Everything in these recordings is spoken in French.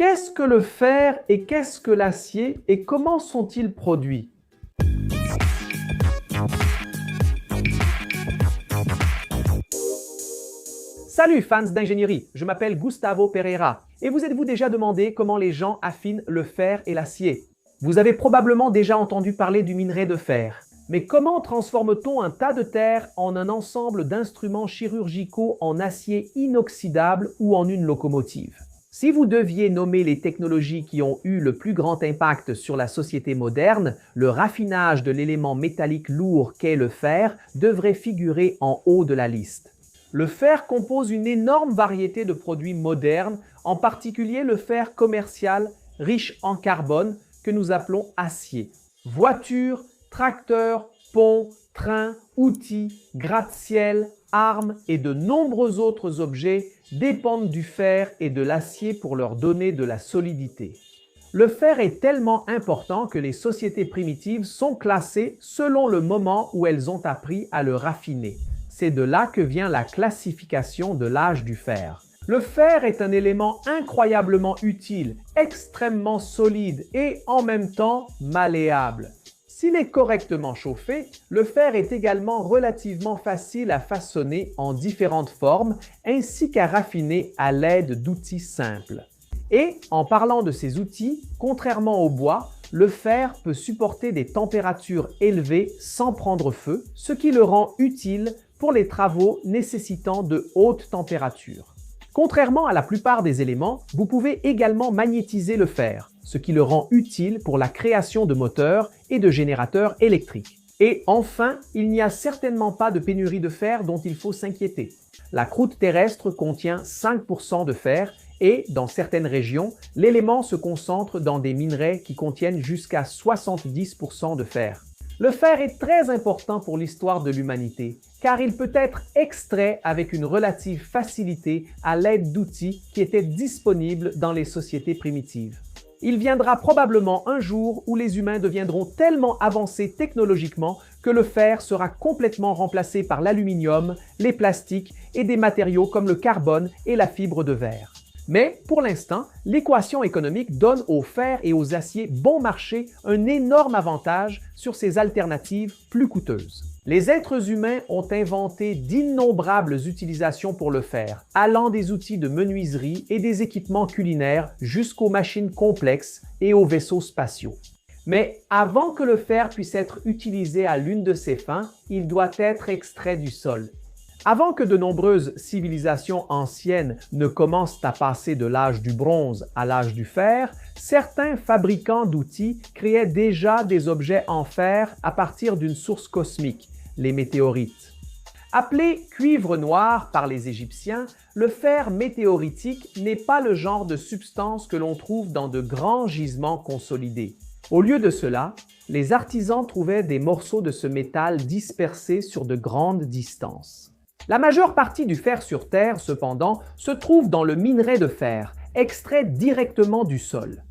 Qu'est-ce que le fer et qu'est-ce que l'acier et comment sont-ils produits? Salut fans d'ingénierie, je m'appelle Gustavo Pereira et vous êtes-vous déjà demandé comment les gens affinent le fer et l'acier? Vous avez probablement déjà entendu parler du minerai de fer. Mais comment transforme-t-on un tas de terre en un ensemble d'instruments chirurgicaux en acier inoxydable ou en une locomotive? Si vous deviez nommer les technologies qui ont eu le plus grand impact sur la société moderne, le raffinage de l'élément métallique lourd qu'est le fer devrait figurer en haut de la liste. Le fer compose une énorme variété de produits modernes, en particulier le fer commercial riche en carbone que nous appelons acier. Voitures, tracteurs, ponts, trains, outils, gratte-ciel, armes et de nombreux autres objets dépendent du fer et de l'acier pour leur donner de la solidité. Le fer est tellement important que les sociétés primitives sont classées selon le moment où elles ont appris à le raffiner. C'est de là que vient la classification de l'âge du fer. Le fer est un élément incroyablement utile, extrêmement solide et en même temps malléable. S'il est correctement chauffé, le fer est également relativement facile à façonner en différentes formes ainsi qu'à raffiner à l'aide d'outils simples. Et en parlant de ces outils, contrairement au bois, le fer peut supporter des températures élevées sans prendre feu, ce qui le rend utile pour les travaux nécessitant de hautes températures. Contrairement à la plupart des éléments, vous pouvez également magnétiser le fer, ce qui le rend utile pour la création de moteurs et de générateurs électriques. Et enfin, il n'y a certainement pas de pénurie de fer dont il faut s'inquiéter. La croûte terrestre contient 5% de fer et, dans certaines régions, l'élément se concentre dans des minerais qui contiennent jusqu'à 70% de fer. Le fer est très important pour l'histoire de l'humanité, car il peut être extrait avec une relative facilité à l'aide d'outils qui étaient disponibles dans les sociétés primitives. Il viendra probablement un jour où les humains deviendront tellement avancés technologiquement que le fer sera complètement remplacé par l'aluminium, les plastiques et des matériaux comme le carbone et la fibre de verre. Mais pour l'instant, l'équation économique donne au fer et aux aciers bon marché un énorme avantage sur ces alternatives plus coûteuses. Les êtres humains ont inventé d'innombrables utilisations pour le fer, allant des outils de menuiserie et des équipements culinaires jusqu'aux machines complexes et aux vaisseaux spatiaux. Mais avant que le fer puisse être utilisé à l'une de ses fins, il doit être extrait du sol. Avant que de nombreuses civilisations anciennes ne commencent à passer de l'âge du bronze à l'âge du fer, certains fabricants d'outils créaient déjà des objets en fer à partir d'une source cosmique, les météorites. Appelé cuivre noir par les Égyptiens, le fer météoritique n'est pas le genre de substance que l'on trouve dans de grands gisements consolidés. Au lieu de cela, les artisans trouvaient des morceaux de ce métal dispersés sur de grandes distances. La majeure partie du fer sur Terre, cependant, se trouve dans le minerai de fer, extrait directement du sol.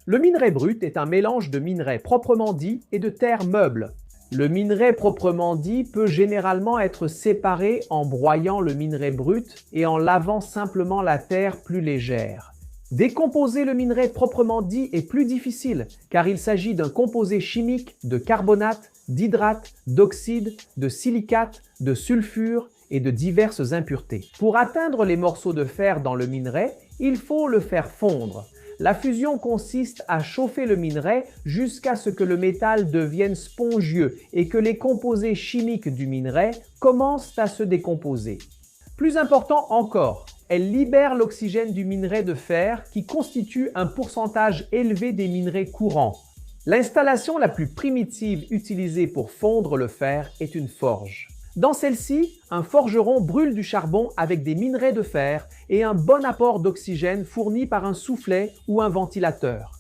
Le minerai brut est un mélange de minerai proprement dit et de terre meuble. Le minerai proprement dit peut généralement être séparé en broyant le minerai brut et en lavant simplement la terre plus légère. Décomposer le minerai proprement dit est plus difficile car il s'agit d'un composé chimique de carbonate, d'hydrate, d'oxyde, de silicate, de sulfure et de diverses impuretés. Pour atteindre les morceaux de fer dans le minerai, il faut le faire fondre. La fusion consiste à chauffer le minerai jusqu'à ce que le métal devienne spongieux et que les composés chimiques du minerai commencent à se décomposer. Plus important encore, elle libère l'oxygène du minerai de fer qui constitue un pourcentage élevé des minerais courants. L'installation la plus primitive utilisée pour fondre le fer est une forge. Dans celle-ci, un forgeron brûle du charbon avec des minerais de fer et un bon apport d'oxygène fourni par un soufflet ou un ventilateur.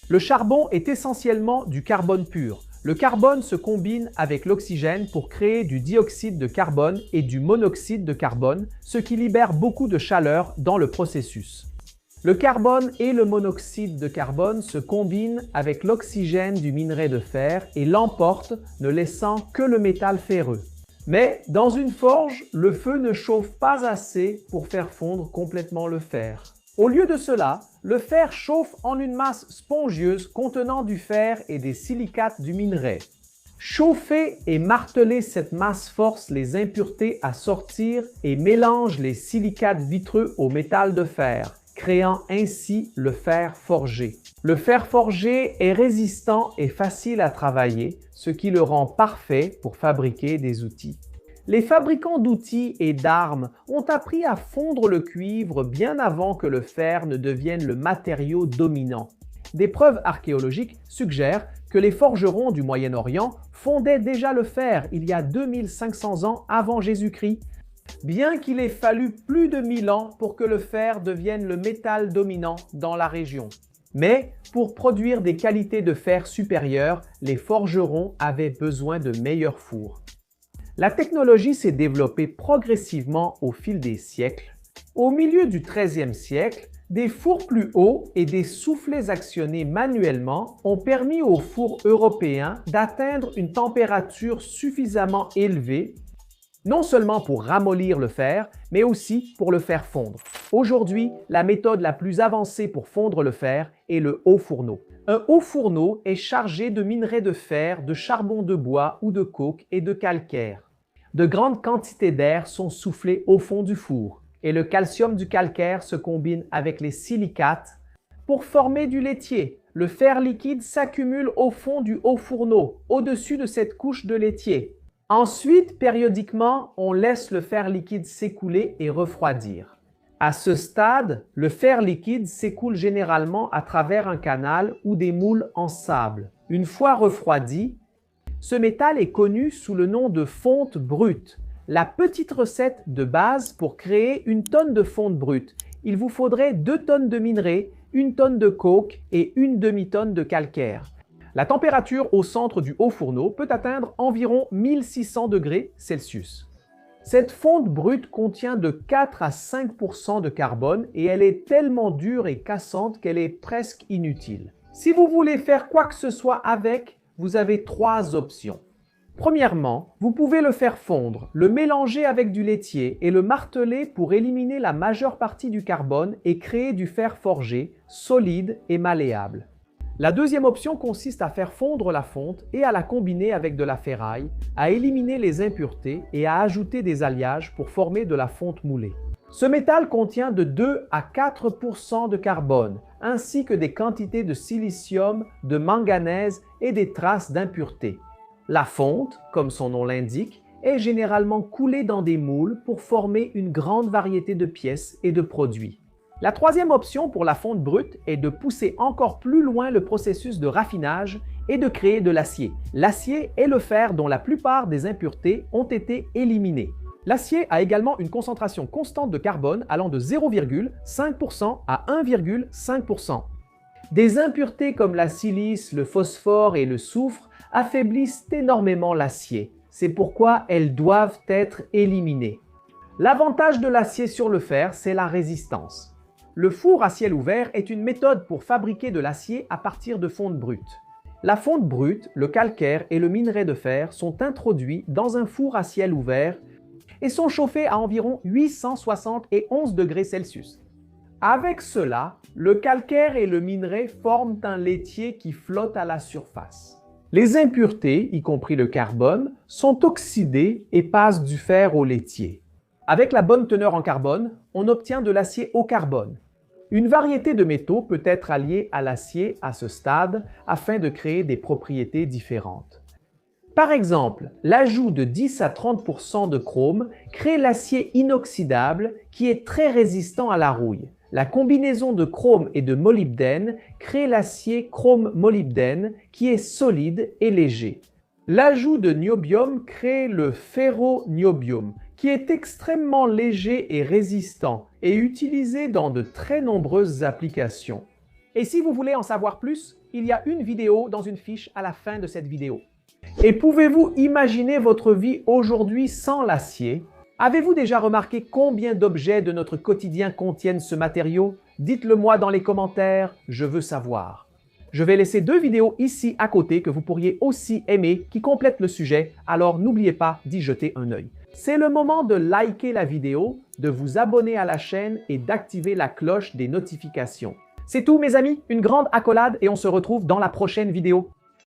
Le charbon est essentiellement du carbone pur. Le carbone se combine avec l'oxygène pour créer du dioxyde de carbone et du monoxyde de carbone, ce qui libère beaucoup de chaleur dans le processus. Le carbone et le monoxyde de carbone se combinent avec l'oxygène du minerai de fer et l'emportent, ne laissant que le métal ferreux. Mais dans une forge, le feu ne chauffe pas assez pour faire fondre complètement le fer. Au lieu de cela, le fer chauffe en une masse spongieuse contenant du fer et des silicates du minerai. Chauffer et marteler cette masse force les impuretés à sortir et mélange les silicates vitreux au métal de fer, créant ainsi le fer forgé. Le fer forgé est résistant et facile à travailler, ce qui le rend parfait pour fabriquer des outils. Les fabricants d'outils et d'armes ont appris à fondre le cuivre bien avant que le fer ne devienne le matériau dominant. Des preuves archéologiques suggèrent que les forgerons du Moyen-Orient fondaient déjà le fer il y a 2500 ans avant Jésus-Christ, bien qu'il ait fallu plus de 1000 ans pour que le fer devienne le métal dominant dans la région. Mais pour produire des qualités de fer supérieures, les forgerons avaient besoin de meilleurs fours. La technologie s'est développée progressivement au fil des siècles. Au milieu du XIIIe siècle, des fours plus hauts et des soufflets actionnés manuellement ont permis aux fours européens d'atteindre une température suffisamment élevée, non seulement pour ramollir le fer, mais aussi pour le faire fondre. Aujourd'hui, la méthode la plus avancée pour fondre le fer est le haut fourneau. Un haut fourneau est chargé de minerai de fer, de charbon de bois ou de coke et de calcaire. De grandes quantités d'air sont soufflées au fond du four et le calcium du calcaire se combine avec les silicates pour former du laitier. Le fer liquide s'accumule au fond du haut fourneau, au-dessus de cette couche de laitier. Ensuite, périodiquement, on laisse le fer liquide s'écouler et refroidir. À ce stade, le fer liquide s'écoule généralement à travers un canal ou des moules en sable. Une fois refroidi, ce métal est connu sous le nom de fonte brute. La petite recette de base pour créer une tonne de fonte brute. Il vous faudrait 2 tonnes de minerai, 1 tonne de coke et 1 demi-tonne de calcaire. La température au centre du haut fourneau peut atteindre environ 1600 degrés Celsius. Cette fonte brute contient de 4 à 5% de carbone et elle est tellement dure et cassante qu'elle est presque inutile. Si vous voulez faire quoi que ce soit avec, vous avez 3 options. Premièrement, vous pouvez le faire fondre, le mélanger avec du laitier et le marteler pour éliminer la majeure partie du carbone et créer du fer forgé, solide et malléable. La deuxième option consiste à faire fondre la fonte et à la combiner avec de la ferraille, à éliminer les impuretés et à ajouter des alliages pour former de la fonte moulée. Ce métal contient de 2 à 4% de carbone, ainsi que des quantités de silicium, de manganèse et des traces d'impuretés. La fonte, comme son nom l'indique, est généralement coulée dans des moules pour former une grande variété de pièces et de produits. La troisième option pour la fonte brute est de pousser encore plus loin le processus de raffinage et de créer de l'acier. L'acier est le fer dont la plupart des impuretés ont été éliminées. L'acier a également une concentration constante de carbone allant de 0,5% à 1,5%. Des impuretés comme la silice, le phosphore et le soufre affaiblissent énormément l'acier. C'est pourquoi elles doivent être éliminées. L'avantage de l'acier sur le fer, c'est la résistance. Le four à ciel ouvert est une méthode pour fabriquer de l'acier à partir de fonte brute. La fonte brute, le calcaire et le minerai de fer sont introduits dans un four à ciel ouvert et sont chauffés à environ 871 degrés Celsius. Avec cela, le calcaire et le minerai forment un laitier qui flotte à la surface. Les impuretés, y compris le carbone, sont oxydées et passent du fer au laitier. Avec la bonne teneur en carbone, on obtient de l'acier au carbone. Une variété de métaux peut être alliée à l'acier à ce stade afin de créer des propriétés différentes. Par exemple, l'ajout de 10 à 30% de chrome crée l'acier inoxydable qui est très résistant à la rouille. La combinaison de chrome et de molybdène crée l'acier chrome-molybdène qui est solide et léger. L'ajout de niobium crée le ferroniobium qui est extrêmement léger et résistant et utilisé dans de très nombreuses applications. Et si vous voulez en savoir plus, il y a une vidéo dans une fiche à la fin de cette vidéo. Et pouvez-vous imaginer votre vie aujourd'hui sans l'acier? Avez-vous déjà remarqué combien d'objets de notre quotidien contiennent ce matériau? Dites-le moi dans les commentaires, je veux savoir. Je vais laisser 2 vidéos ici à côté que vous pourriez aussi aimer qui complètent le sujet, alors n'oubliez pas d'y jeter un œil. C'est le moment de liker la vidéo, de vous abonner à la chaîne et d'activer la cloche des notifications. C'est tout mes amis, une grande accolade et on se retrouve dans la prochaine vidéo.